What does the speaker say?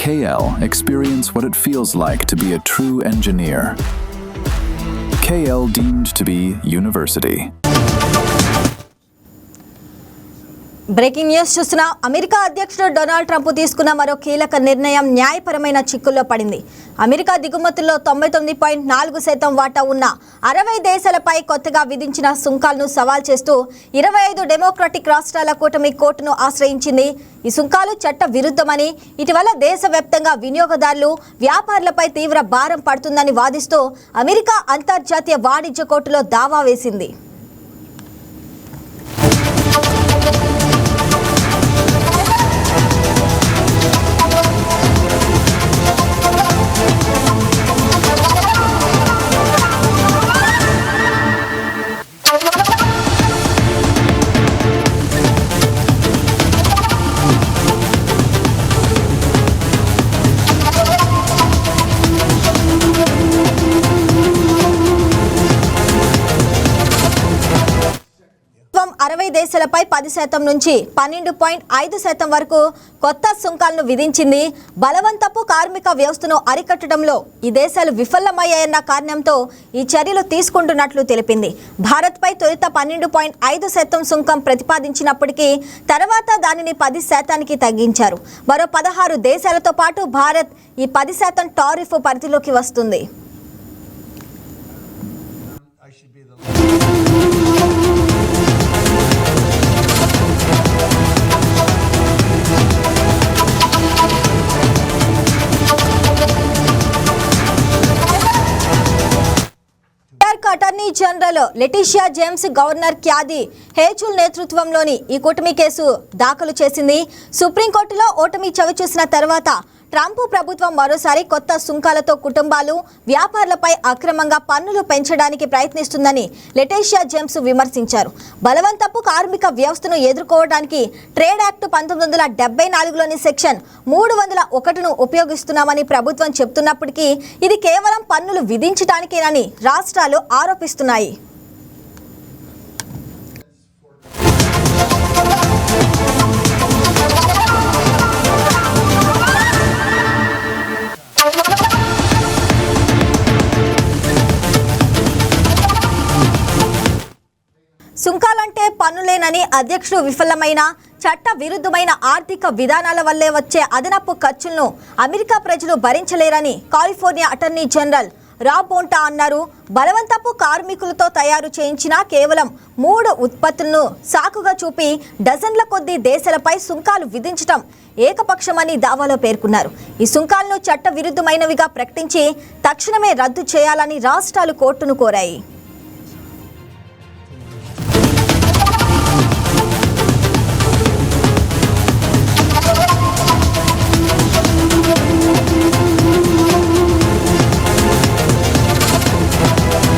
KL experience what it feels like to be a true engineer. KL deemed to be university. Breaking news చూస్తున్నా. America అధ్యక్షుడు Donald Trump తీసుకున్న మరో కీలక నిర్ణయం న్యాయపరమైన చిక్కుల్లో పడింది. అమెరికా దిగుమతుల్లో 99.4% వాటా ఉన్న 60 దేశాలపై కొత్తగా విధించిన సుంకాలను సవాల్ చేస్తూ 25 డెమోక్రటిక్ రాష్ట్రాల కూటమి కోర్టును ఆశ్రయించింది. ఈ సుంకాలు చట్ట విరుద్ధమని, ఇటీవల దేశవ్యాప్తంగా వినియోగదారులు, వ్యాపారులపై తీవ్ర భారం పడుతుందని వాదిస్తూ అమెరికా అంతర్జాతీయ వాణిజ్య కోర్టులో దావా వేసింది. దేశాలపై 10% నుంచి 12.5% వరకు కొత్త సుంకాలను విధించింది. బలవంతపు కార్మిక వ్యవస్థను అరికట్టడంలో ఈ దేశాలు విఫలమయ్యాయన్న కారణంతో ఈ చర్యలు తీసుకుంటున్నట్లు తెలిపింది. భారత్పై తొలుత 12.5% సుంకం ప్రతిపాదించినప్పటికీ తర్వాత దానిని 10%కి తగ్గించారు. మరో 16 దేశాలతో పాటు భారత్ ఈ 10% టారిఫ్ పరిధిలోకి వస్తుంది. Attorney general Letitia James governor Kathy Hochul నేతృత్వంలోని ఈ కూటమి కేసు దాఖలు చేసింది. సుప్రీంకోర్టులో ఓటమి చవిచూసిన తర్వాత ట్రంప్ ప్రభుత్వం మరోసారి కొత్త సుంకాలతో కుటుంబాలు, వ్యాపారులపై అక్రమంగా పన్నులు పెంచడానికి ప్రయత్నిస్తుందని లెటిషియా జేమ్స్ విమర్శించారు. బలవంతపు కార్మిక వ్యవస్థను ఎదుర్కోవడానికి ట్రేడ్ యాక్ట్ 1974లోని సెక్షన్ 301ను ఉపయోగిస్తున్నామని ప్రభుత్వం చెబుతున్నప్పటికీ ఇది కేవలం పన్నులు విధించడానికేనని రాష్ట్రాలు ఆరోపిస్తున్నాయి. సుంకాలంటే పన్నులేనని అధ్యక్షుడు విఫలమైన చట్ట విరుద్ధమైన ఆర్థిక విధానాల వల్లే వచ్చే అదనపు ఖర్చులను అమెరికా ప్రజలు భరించలేరని కాలిఫోర్నియా అటార్నీ జనరల్ రాబ్ బోంటా అన్నారు. బలవంతపు కార్మికులతో తయారు చేయించిన కేవలం 3 ఉత్పత్తులను సాకుగా చూపి డజన్ల కొద్దీ దేశాలపై సుంకాలు విధించడం ఏకపక్షమని దావాలో పేర్కొన్నారు. ఈ సుంకాలను చట్ట విరుద్ధమైనవిగా ప్రకటించి తక్షణమే రద్దు చేయాలని రాష్ట్రాలు కోర్టును కోరాయి.